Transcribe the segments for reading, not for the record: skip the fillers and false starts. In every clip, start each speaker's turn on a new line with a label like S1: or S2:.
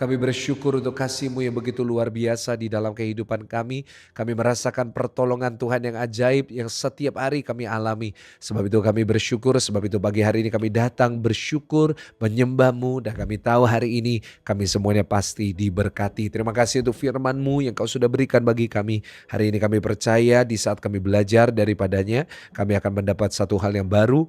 S1: Kami bersyukur untuk kasih-Mu yang begitu luar biasa di dalam kehidupan kami. Kami merasakan pertolongan Tuhan yang ajaib yang setiap hari kami alami. Sebab itu kami bersyukur, sebab itu pagi hari ini kami datang bersyukur, menyembah-Mu, dan kami tahu hari ini kami semuanya pasti diberkati. Terima kasih untuk firman-Mu yang Kau sudah berikan bagi kami. Hari ini kami percaya di saat kami belajar daripadanya, kami akan mendapat satu hal yang baru.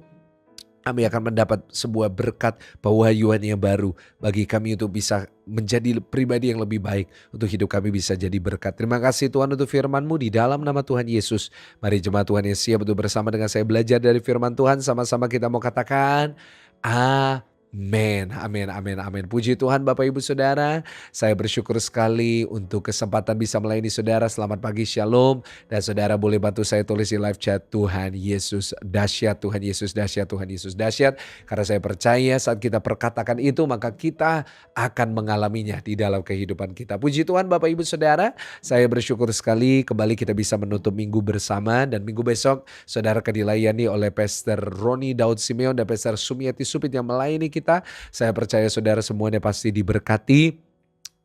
S1: Kami akan mendapat sebuah berkat pewahyuan yang baru bagi kami untuk bisa menjadi pribadi yang lebih baik. Untuk hidup kami bisa jadi berkat. Terima kasih Tuhan untuk firman-Mu di dalam nama Tuhan Yesus. Mari jemaat Tuhan yang siap untuk bersama dengan saya belajar dari firman Tuhan. Sama-sama kita mau katakan amin, amin, amin, amin. Puji Tuhan Bapak Ibu Saudara. Saya bersyukur sekali untuk kesempatan bisa melayani saudara. Selamat pagi, shalom. Dan saudara boleh bantu saya tulis di live chat, Tuhan Yesus dahsyat, Tuhan Yesus dahsyat, Tuhan Yesus dahsyat. Karena saya percaya saat kita perkatakan itu maka kita akan mengalaminya di dalam kehidupan kita. Puji Tuhan Bapak Ibu Saudara. Saya bersyukur sekali kembali kita bisa menutup minggu bersama. Dan minggu besok saudara akan dilayani oleh Pastor Roni Daud Simeon dan Pastor Sumiati Supit yang melayani kita. Saya percaya saudara semuanya pasti diberkati.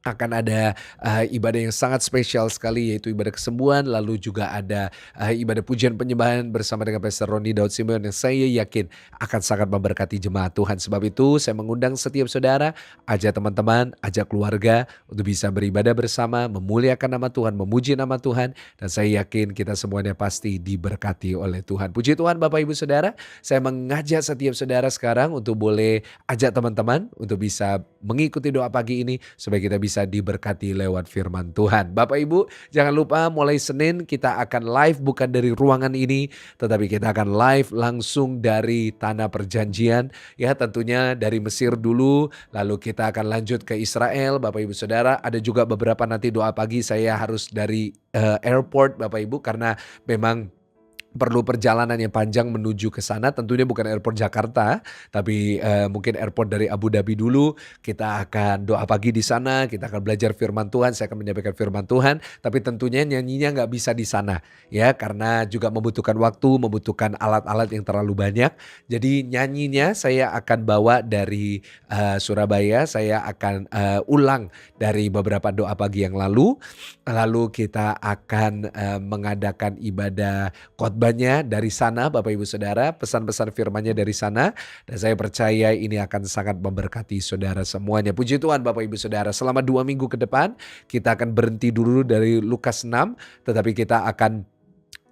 S1: Akan ada ibadah yang sangat spesial sekali, yaitu ibadah kesembuhan. Lalu juga ada ibadah pujian penyembahan bersama dengan Pastor Roni Daud Simeon yang saya yakin akan sangat memberkati jemaat Tuhan. Sebab itu saya mengundang setiap saudara, ajak teman-teman, ajak keluarga untuk bisa beribadah bersama, memuliakan nama Tuhan, memuji nama Tuhan. Dan saya yakin kita semuanya pasti diberkati oleh Tuhan. Puji Tuhan Bapak Ibu Saudara. Saya mengajak setiap saudara sekarang untuk boleh ajak teman-teman untuk bisa mengikuti doa pagi ini supaya kita bisa diberkati lewat firman Tuhan. Bapak Ibu, jangan lupa mulai Senin kita akan live bukan dari ruangan ini, tetapi kita akan live langsung dari Tanah Perjanjian. Ya, tentunya dari Mesir dulu, lalu kita akan lanjut ke Israel. Bapak Ibu Saudara, ada juga beberapa nanti doa pagi saya harus dari airport Bapak Ibu, karena memang perlu perjalanan yang panjang menuju ke sana. Tentunya bukan airport Jakarta, tapi mungkin airport dari Abu Dhabi dulu. Kita akan doa pagi di sana, kita akan belajar firman Tuhan, saya akan menyampaikan firman Tuhan. Tapi tentunya nyanyinya nggak bisa di sana, ya, karena juga membutuhkan waktu, membutuhkan alat-alat yang terlalu banyak. Jadi nyanyinya saya akan bawa dari Surabaya, saya akan ulang dari beberapa doa pagi yang lalu. Lalu kita akan mengadakan ibadah khotbahnya dari sana Bapak Ibu Saudara, pesan-pesan firman-Nya dari sana, dan saya percaya ini akan sangat memberkati saudara semuanya. Puji Tuhan Bapak Ibu Saudara, selama 2 minggu ke depan kita akan berhenti dulu dari Lukas 6, tetapi kita akan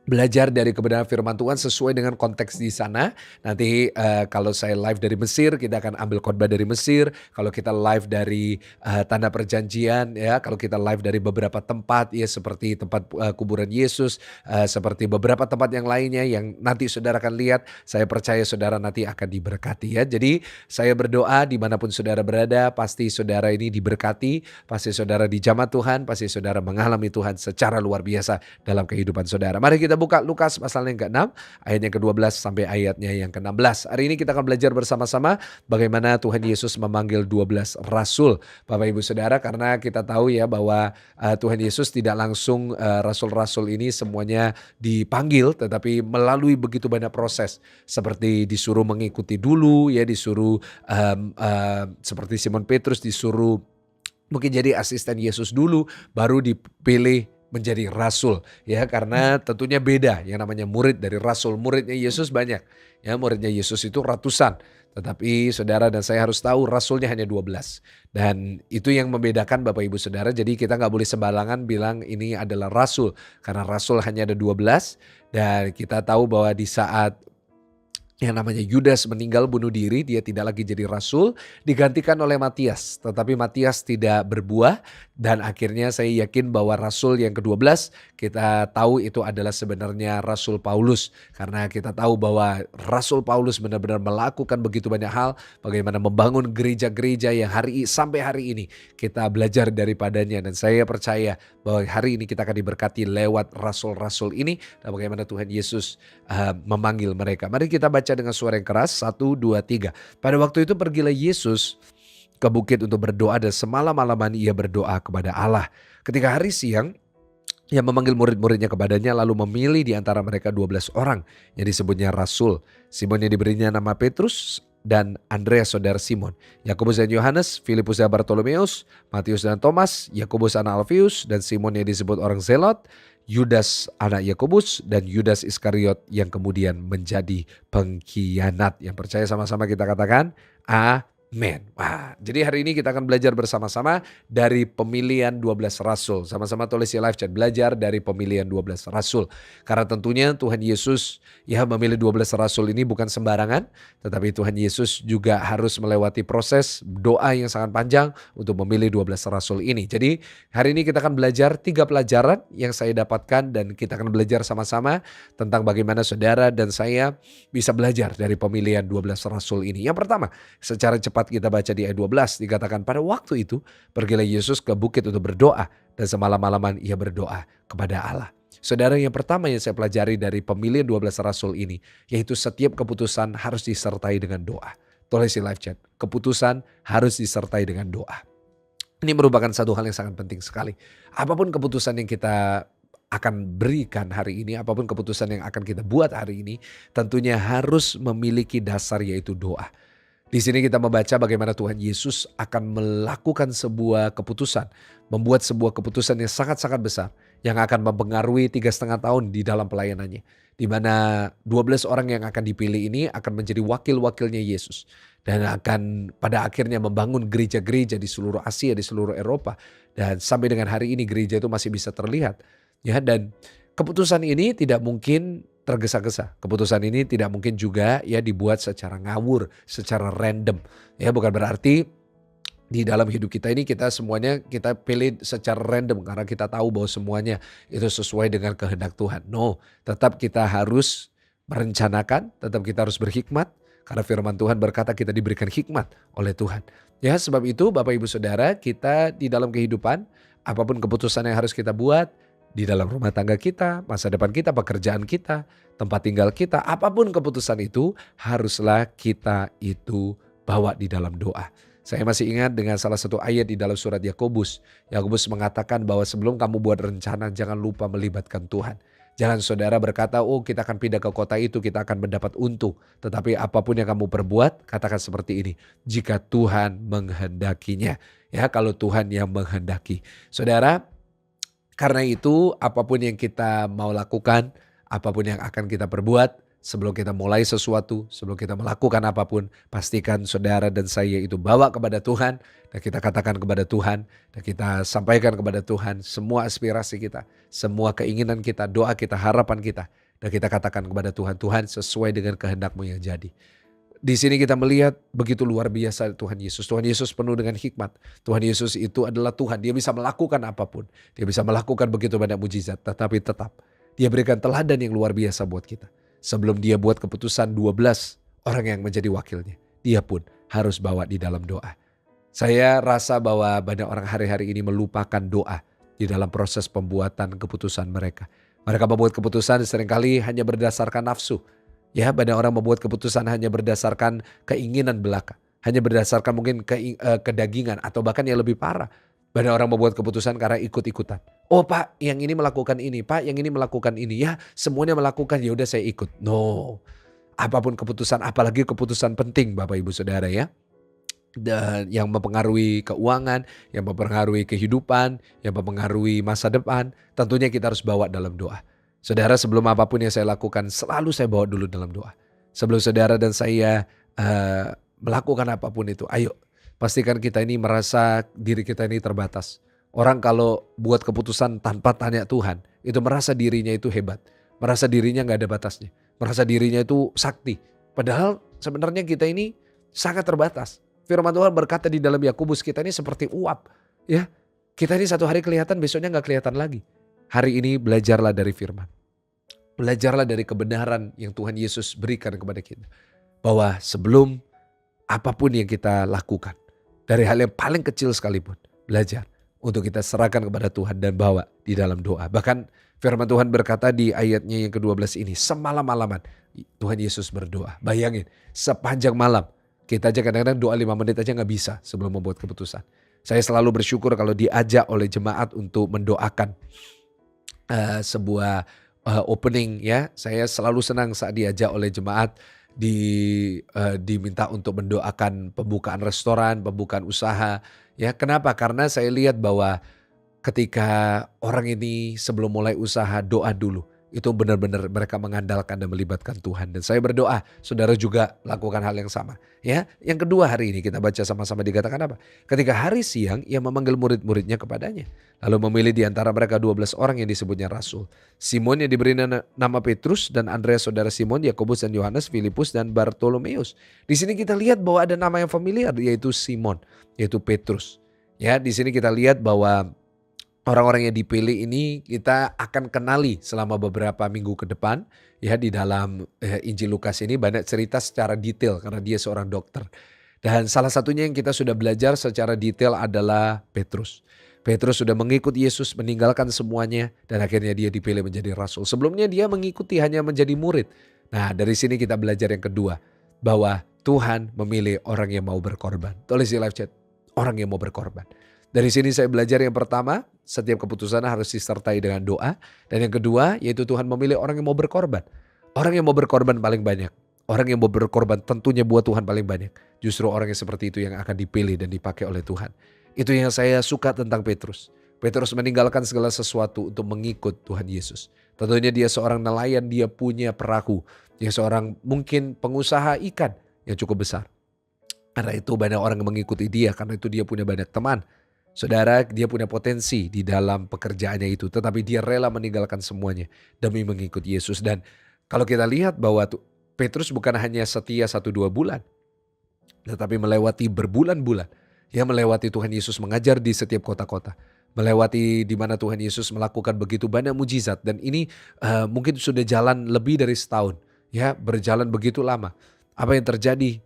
S1: belajar dari kebenaran firman Tuhan sesuai dengan konteks di sana. Nanti kalau saya live dari Mesir, kita akan ambil khotbah dari Mesir. Kalau kita live dari Tanah Perjanjian, ya, kalau kita live dari beberapa tempat, ya, seperti tempat kuburan Yesus, seperti beberapa tempat yang lainnya yang nanti saudara akan lihat. Saya percaya saudara nanti akan diberkati, ya. Jadi saya berdoa dimanapun saudara berada, pasti saudara ini diberkati, pasti saudara dijamah Tuhan, pasti saudara mengalami Tuhan secara luar biasa dalam kehidupan saudara. Mari kita buka Lukas pasal yang ke-6, ayat yang ke-12 sampai ayatnya yang ke-16. Hari ini kita akan belajar bersama-sama bagaimana Tuhan Yesus memanggil 12 rasul. Bapak Ibu Saudara, karena kita tahu ya bahwa Tuhan Yesus tidak langsung rasul-rasul ini semuanya dipanggil, tetapi melalui begitu banyak proses. Seperti disuruh mengikuti dulu, ya, disuruh seperti Simon Petrus disuruh mungkin jadi asisten Yesus dulu, baru dipilih menjadi rasul, ya, karena tentunya beda yang namanya murid dari rasul. Muridnya Yesus banyak, ya, muridnya Yesus itu ratusan, tetapi saudara dan saya harus tahu rasulnya hanya 12. Dan itu yang membedakan Bapak Ibu Saudara. Jadi kita nggak boleh sembarangan bilang ini adalah rasul, karena rasul hanya ada 12. Dan kita tahu bahwa di saat yang namanya Yudas meninggal bunuh diri, dia tidak lagi jadi rasul, digantikan oleh Matias. Tetapi Matias tidak berbuah, dan akhirnya saya yakin bahwa rasul yang ke-12 kita tahu itu adalah sebenarnya Rasul Paulus. Karena kita tahu bahwa Rasul Paulus benar-benar melakukan begitu banyak hal, bagaimana membangun gereja-gereja yang sampai hari ini kita belajar daripadanya. Dan saya percaya bahwa hari ini kita akan diberkati lewat rasul-rasul ini, dan bagaimana Tuhan Yesus memanggil mereka. Mari kita baca dengan suara yang keras, 1, 2, 3. Pada waktu itu pergilah Yesus ke bukit untuk berdoa, dan semalam-malaman ia berdoa kepada Allah. Ketika hari siang, ia memanggil murid-muridnya kepadanya, lalu memilih di antara mereka 12 orang yang disebutnya rasul. Simon yang diberinya nama Petrus, dan Andreas saudara Simon, Yakobus dan Yohanes, Filipus dan Bartolomeus, Matius dan Thomas, Yakobus anak Alfius dan Simon yang disebut orang Zelot, Yudas anak Yakobus dan Yudas Iskariot yang kemudian menjadi pengkhianat. Yang percaya sama-sama kita katakan amin. Wah, jadi hari ini kita akan belajar bersama-sama dari pemilihan 12 rasul. Sama-sama tulis di live chat, belajar dari pemilihan 12 rasul. Karena tentunya Tuhan Yesus ya memilih 12 rasul ini bukan sembarangan, tetapi Tuhan Yesus juga harus melewati proses doa yang sangat panjang untuk memilih 12 rasul ini. Jadi hari ini kita akan belajar 3 pelajaran yang saya dapatkan dan kita akan belajar sama-sama tentang bagaimana saudara dan saya bisa belajar dari pemilihan 12 rasul ini. Yang pertama, secara cepat kita baca di ayat 12, dikatakan pada waktu itu pergilah Yesus ke bukit untuk berdoa dan semalam-malaman ia berdoa kepada Allah. Saudara, yang pertama yang saya pelajari dari pemilihan 12 rasul ini, yaitu setiap keputusan harus disertai dengan doa. Tulis di live chat, keputusan harus disertai dengan doa. Ini merupakan satu hal yang sangat penting sekali. Apapun keputusan yang kita akan berikan hari ini, apapun keputusan yang akan kita buat hari ini, tentunya harus memiliki dasar yaitu doa. Di sini kita membaca bagaimana Tuhan Yesus akan melakukan sebuah keputusan, membuat sebuah keputusan yang sangat-sangat besar yang akan mempengaruhi 3,5 tahun di dalam pelayanannya. Di mana 12 orang yang akan dipilih ini akan menjadi wakil-wakilnya Yesus dan akan pada akhirnya membangun gereja-gereja di seluruh Asia, di seluruh Eropa, dan sampai dengan hari ini gereja itu masih bisa terlihat. Ya, dan keputusan ini tidak mungkin tergesa-gesa. Keputusan ini tidak mungkin juga ya dibuat secara ngawur, secara random. Ya, bukan berarti di dalam hidup kita ini kita semuanya kita pilih secara random karena kita tahu bahwa semuanya itu sesuai dengan kehendak Tuhan. No, tetap kita harus merencanakan, tetap kita harus berhikmat karena firman Tuhan berkata kita diberikan hikmat oleh Tuhan. Ya, sebab itu Bapak Ibu Saudara, kita di dalam kehidupan apapun keputusan yang harus kita buat di dalam rumah tangga kita, masa depan kita, pekerjaan kita, tempat tinggal kita, apapun keputusan itu haruslah kita itu bawa di dalam doa. Saya masih ingat dengan salah satu ayat di dalam surat Yakobus. Yakobus mengatakan bahwa sebelum kamu buat rencana jangan lupa melibatkan Tuhan. Jangan saudara berkata, oh kita akan pindah ke kota itu, kita akan mendapat untung. Tetapi apapun yang kamu perbuat, katakan seperti ini. Jika Tuhan menghendakinya. Ya, kalau Tuhan yang menghendaki. Saudara, karena itu apapun yang kita mau lakukan, apapun yang akan kita perbuat, sebelum kita mulai sesuatu, sebelum kita melakukan apapun, pastikan saudara dan saya itu bawa kepada Tuhan, dan kita katakan kepada Tuhan, dan kita sampaikan kepada Tuhan semua aspirasi kita, semua keinginan kita, doa kita, harapan kita, dan kita katakan kepada Tuhan, Tuhan sesuai dengan kehendak-Mu yang jadi. Di sini kita melihat begitu luar biasa Tuhan Yesus. Tuhan Yesus penuh dengan hikmat. Tuhan Yesus itu adalah Tuhan. Dia bisa melakukan apapun. Dia bisa melakukan begitu banyak mujizat. Tetapi tetap dia berikan teladan yang luar biasa buat kita. Sebelum dia buat keputusan 12 orang yang menjadi wakilnya, dia pun harus bawa di dalam doa. Saya rasa bahwa banyak orang hari-hari ini melupakan doa di dalam proses pembuatan keputusan mereka. Mereka membuat keputusan seringkali hanya berdasarkan nafsu. Ya, banyak orang membuat keputusan hanya berdasarkan keinginan belaka. Hanya berdasarkan mungkin kedagingan atau bahkan yang lebih parah. Banyak orang membuat keputusan karena ikut-ikutan. Oh Pak, yang ini melakukan ini. Pak, yang ini melakukan ini. Ya, semuanya melakukan, ya udah saya ikut. No, apapun keputusan, apalagi keputusan penting Bapak Ibu Saudara ya. Dan yang mempengaruhi keuangan, yang mempengaruhi kehidupan, yang mempengaruhi masa depan. Tentunya kita harus bawa dalam doa. Saudara, sebelum apapun yang saya lakukan, selalu saya bawa dulu dalam doa. Sebelum saudara dan saya melakukan apapun itu, ayo pastikan kita ini merasa diri kita ini terbatas. Orang kalau buat keputusan tanpa tanya Tuhan, itu merasa dirinya itu hebat. Merasa dirinya gak ada batasnya. Merasa dirinya itu sakti. Padahal sebenarnya kita ini sangat terbatas. Firman Tuhan berkata di dalam Yakobus, kita ini seperti uap. Ya, kita ini satu hari kelihatan, besoknya gak kelihatan lagi. Hari ini belajarlah dari firman. Belajarlah dari kebenaran yang Tuhan Yesus berikan kepada kita. Bahwa sebelum apapun yang kita lakukan, dari hal yang paling kecil sekalipun, belajar untuk kita serahkan kepada Tuhan dan bawa di dalam doa. Bahkan firman Tuhan berkata di ayatnya yang ke-12 ini, semalam-malaman Tuhan Yesus berdoa. Bayangin, sepanjang malam. Kita aja kadang-kadang doa 5 menit aja gak bisa sebelum membuat keputusan. Saya selalu bersyukur kalau diajak oleh jemaat untuk mendoakan sebuah opening ya. Saya selalu senang saat diajak oleh jemaat. diminta untuk mendoakan pembukaan restoran, pembukaan usaha. Ya, kenapa? Karena saya lihat bahwa ketika orang ini sebelum mulai usaha doa dulu. Itu benar-benar mereka mengandalkan dan melibatkan Tuhan. Dan saya berdoa saudara juga lakukan hal yang sama. Ya, yang kedua hari ini kita baca sama-sama dikatakan apa? Ketika hari siang ia memanggil murid-muridnya kepadanya. Lalu memilih di antara mereka 12 orang yang disebutnya rasul. Simon yang diberi nama Petrus dan Andreas saudara Simon, Yakobus dan Yohanes, Filipus dan Bartolomeus. Di sini kita lihat bahwa ada nama yang familiar yaitu Simon, yaitu Petrus. Ya, di sini kita lihat bahwa orang-orang yang dipilih ini kita akan kenali selama beberapa minggu ke depan. Ya, di dalam Injil Lukas ini banyak cerita secara detail karena dia seorang dokter. Dan salah satunya yang kita sudah belajar secara detail adalah Petrus. Petrus sudah mengikut Yesus, meninggalkan semuanya dan akhirnya dia dipilih menjadi rasul. Sebelumnya dia mengikuti hanya menjadi murid. Nah, dari sini kita belajar yang kedua, bahwa Tuhan memilih orang yang mau berkorban. Tulis di live chat, orang yang mau berkorban. Dari sini saya belajar yang pertama, setiap keputusan harus disertai dengan doa. Dan yang kedua, yaitu Tuhan memilih orang yang mau berkorban. Orang yang mau berkorban paling banyak. Orang yang mau berkorban tentunya buat Tuhan paling banyak. Justru orang yang seperti itu yang akan dipilih dan dipakai oleh Tuhan. Itu yang saya suka tentang Petrus. Petrus meninggalkan segala sesuatu untuk mengikut Tuhan Yesus. Tentunya dia seorang nelayan, dia punya perahu. Dia seorang mungkin pengusaha ikan yang cukup besar. Karena itu banyak orang yang mengikuti dia, karena itu dia punya banyak teman. Saudara, dia punya potensi di dalam pekerjaannya itu, tetapi dia rela meninggalkan semuanya demi mengikut Yesus. Dan kalau kita lihat bahwa Petrus bukan hanya setia 1-2 bulan, tetapi melewati berbulan-bulan. Ya, melewati Tuhan Yesus mengajar di setiap kota-kota. Melewati di mana Tuhan Yesus melakukan begitu banyak mujizat. Dan ini mungkin sudah jalan lebih dari setahun. Ya, berjalan begitu lama. Apa yang terjadi?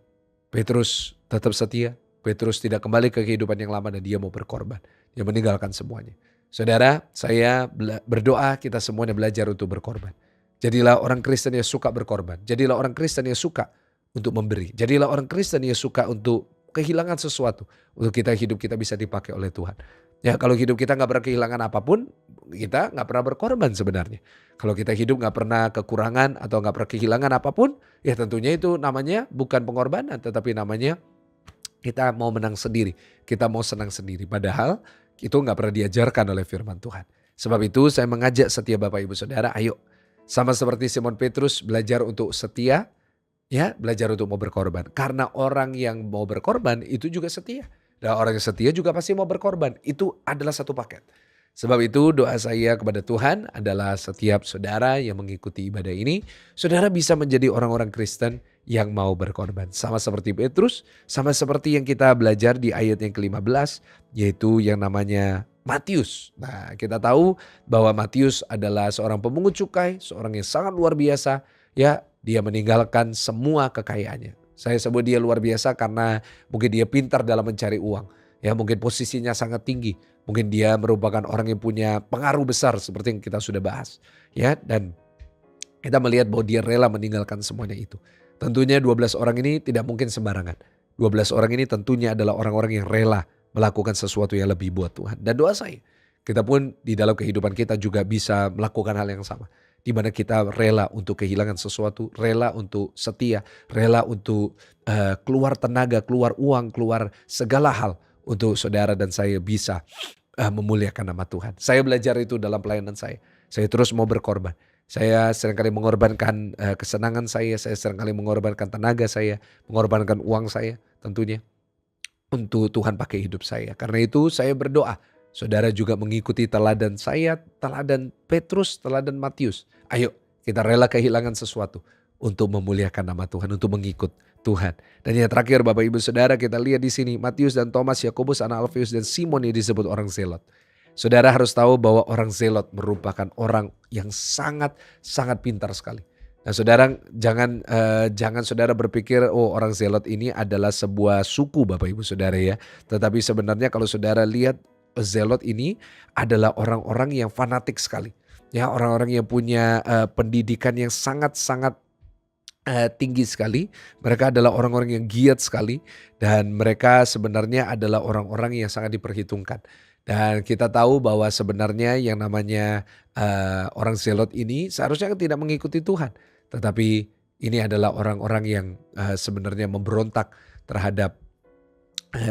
S1: Petrus tetap setia. Petrus tidak kembali ke kehidupan yang lama dan dia mau berkorban. Dia meninggalkan semuanya. Saudara, saya berdoa kita semuanya belajar untuk berkorban. Jadilah orang Kristen yang suka berkorban. Jadilah orang Kristen yang suka untuk memberi. Jadilah orang Kristen yang suka untuk kehilangan sesuatu. Untuk hidup kita bisa dipakai oleh Tuhan. Ya, kalau hidup kita gak pernah kehilangan apapun, kita gak pernah berkorban sebenarnya. Kalau kita hidup gak pernah kekurangan atau gak pernah kehilangan apapun, ya tentunya itu namanya bukan pengorbanan, tetapi namanya kita mau menang sendiri, kita mau senang sendiri. Padahal itu gak pernah diajarkan oleh firman Tuhan. Sebab itu saya mengajak setiap Bapak Ibu Saudara, ayo sama seperti Simon Petrus belajar untuk setia, ya belajar untuk mau berkorban. Karena orang yang mau berkorban itu juga setia. Dan orang yang setia juga pasti mau berkorban. Itu adalah satu paket. Sebab itu doa saya kepada Tuhan adalah setiap saudara yang mengikuti ibadah ini, saudara bisa menjadi orang-orang Kristen yang mau berkorban. Sama seperti Petrus, sama seperti yang kita belajar di ayat yang ke-15, yaitu yang namanya Matius. Nah, kita tahu bahwa Matius adalah seorang pemungut cukai, seorang yang sangat luar biasa. Ya, dia meninggalkan semua kekayaannya. Saya sebut dia luar biasa karena mungkin dia pintar dalam mencari uang. Ya, mungkin posisinya sangat tinggi. Mungkin dia merupakan orang yang punya pengaruh besar seperti yang kita sudah bahas. Ya, dan kita melihat bahwa dia rela meninggalkan semuanya itu. Tentunya 12 orang ini tidak mungkin sembarangan. 12 orang ini tentunya adalah orang-orang yang rela melakukan sesuatu yang lebih buat Tuhan. Dan doa saya, kita pun di dalam kehidupan kita juga bisa melakukan hal yang sama. Di mana kita rela untuk kehilangan sesuatu, rela untuk setia, rela untuk keluar tenaga, keluar uang, keluar segala hal untuk saudara dan saya bisa memuliakan nama Tuhan. Saya belajar itu dalam pelayanan saya. Saya terus mau berkorban. Saya seringkali mengorbankan kesenangan saya seringkali mengorbankan tenaga saya, mengorbankan uang saya tentunya untuk Tuhan pakai hidup saya. Karena itu saya berdoa, saudara juga mengikuti teladan saya, teladan Petrus, teladan Matius. Ayo kita rela kehilangan sesuatu untuk memuliakan nama Tuhan, untuk mengikut Tuhan. Dan yang terakhir Bapak Ibu Saudara, kita lihat di sini Matius dan Thomas, Yakobus, anak Alfeus dan Simon yang disebut orang Zelot. Saudara harus tahu bahwa orang Zelot merupakan orang yang sangat pintar sekali. Nah, saudara jangan saudara berpikir orang Zelot ini adalah sebuah suku Bapak Ibu Saudara ya. Tetapi sebenarnya kalau saudara lihat Zelot ini adalah orang-orang yang fanatik sekali. Ya, orang-orang yang punya pendidikan yang sangat tinggi sekali. Mereka adalah orang-orang yang giat sekali dan mereka sebenarnya adalah orang-orang yang sangat diperhitungkan. Dan kita tahu bahwa sebenarnya yang namanya orang Zelot ini seharusnya tidak mengikuti Tuhan. Tetapi Ini adalah orang-orang yang sebenarnya memberontak terhadap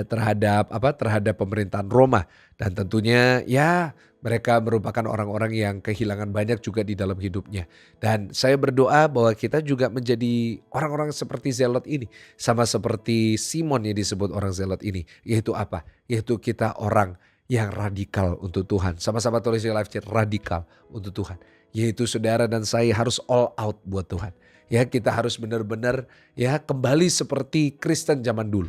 S1: terhadap pemerintahan Roma, dan tentunya ya mereka merupakan orang-orang yang kehilangan banyak juga di dalam hidupnya. Dan saya berdoa bahwa kita juga menjadi orang-orang seperti Zelot ini, sama seperti Simon yang disebut orang Zelot ini, yaitu apa? Yaitu kita orang yang radikal untuk Tuhan. Sama-sama tulis di live chat, radikal untuk Tuhan. Yaitu saudara dan saya harus all out buat Tuhan. Ya, kita harus benar-benar ya kembali seperti Kristen zaman dulu.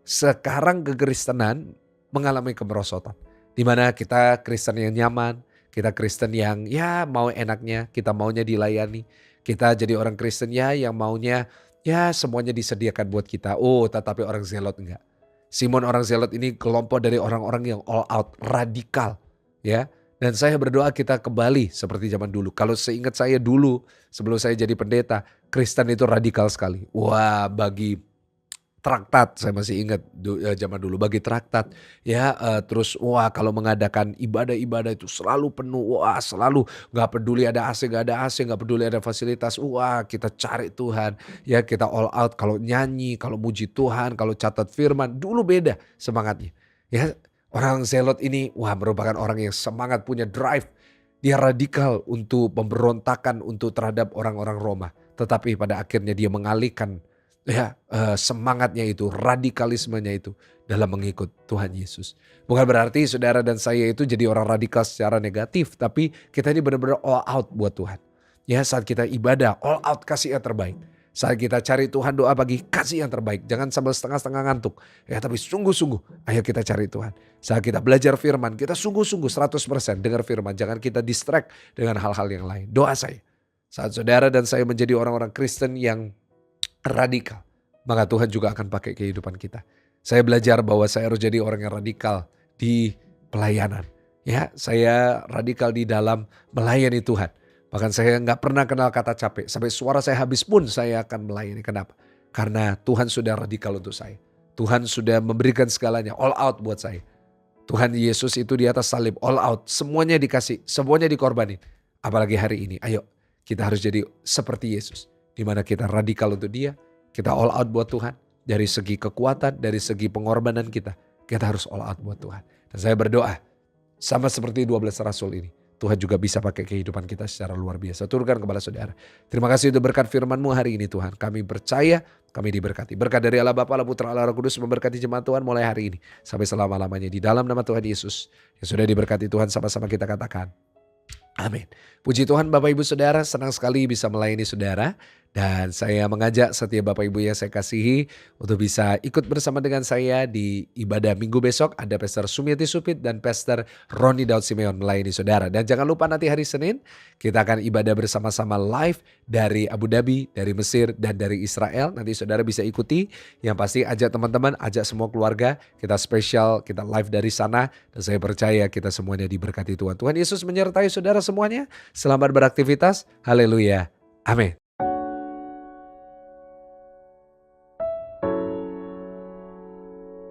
S1: Sekarang kekristenan mengalami kemerosotan. Di mana kita Kristen yang nyaman, kita Kristen yang ya mau enaknya, kita maunya dilayani. Kita jadi orang Kristen ya yang maunya ya semuanya disediakan buat kita. Oh, tetapi orang Zelot enggak. Simon orang Zelot ini kelompok dari orang-orang yang all out, radikal, ya. Dan saya berdoa kita kembali seperti zaman dulu. Kalau seingat saya dulu sebelum saya jadi pendeta, Kristen itu radikal sekali. Wah, bagi traktat, saya masih ingat zaman dulu bagi traktat ya, terus wah kalau mengadakan ibadah-ibadah itu selalu penuh, wah selalu nggak peduli ada AC nggak ada AC, nggak peduli ada fasilitas, wah kita cari Tuhan, ya kita all out kalau nyanyi, kalau muji Tuhan, kalau catat firman, dulu beda semangatnya. Ya, orang Zelot ini wah merupakan orang yang semangat, punya drive, dia radikal untuk pemberontakan untuk terhadap orang-orang Roma, tetapi pada akhirnya dia mengalihkan ya, semangatnya itu, radikalismenya itu dalam mengikut Tuhan Yesus. Bukan berarti saudara dan saya itu jadi orang radikal secara negatif, tapi kita ini benar-benar all out buat Tuhan. Ya, saat kita ibadah, all out kasih yang terbaik. Saat kita cari Tuhan, doa pagi, kasih yang terbaik. Jangan sambil setengah-setengah ngantuk. Ya, tapi sungguh-sungguh, ayo kita cari Tuhan. Saat kita belajar firman, kita sungguh-sungguh 100% dengar firman. Jangan kita distract dengan hal-hal yang lain. Doa saya, saat saudara dan saya menjadi orang-orang Kristen yang radikal, maka Tuhan juga akan pakai kehidupan kita. Saya belajar bahwa saya harus jadi orang yang radikal di pelayanan. Ya, saya radikal di dalam melayani Tuhan. Bahkan saya nggak pernah kenal kata capek. Sampai suara saya habis pun saya akan melayani. Kenapa? Karena Tuhan sudah radikal untuk saya. Tuhan sudah memberikan segalanya, all out buat saya. Tuhan Yesus itu di atas salib, all out. Semuanya dikasih, semuanya dikorbanin. Apalagi hari ini, ayo kita harus jadi seperti Yesus. Di mana kita radikal untuk Dia, kita all out buat Tuhan. Dari segi kekuatan, dari segi pengorbanan kita harus all out buat Tuhan. Dan saya berdoa, sama seperti 12 rasul ini, Tuhan juga bisa pakai kehidupan kita secara luar biasa. Turunkan kepada saudara. Terima kasih untuk berkat firman-Mu hari ini Tuhan. Kami percaya, kami diberkati. Berkat dari Allah Bapa, Allah Putra, Allah Roh Kudus memberkati jemaat Tuhan mulai hari ini. Sampai selama-lamanya di dalam nama Tuhan Yesus. Yang sudah diberkati Tuhan, sama-sama kita katakan. Amin. Puji Tuhan Bapak Ibu Saudara, senang sekali bisa melayani saudara. Dan saya mengajak setiap Bapak Ibu yang saya kasihi untuk bisa ikut bersama dengan saya di ibadah minggu besok. Ada Pastor Sumiati Supit dan Pastor Roni Daud Simeon melayani saudara. Dan jangan lupa nanti hari Senin kita akan ibadah bersama-sama live dari Abu Dhabi, dari Mesir, dan dari Israel. Nanti saudara bisa ikuti. Yang pasti ajak teman-teman, ajak semua keluarga. Kita spesial, kita live dari sana. Dan saya percaya kita semuanya diberkati Tuhan. Tuhan Yesus menyertai saudara semuanya. Selamat beraktivitas. Haleluya. Amin.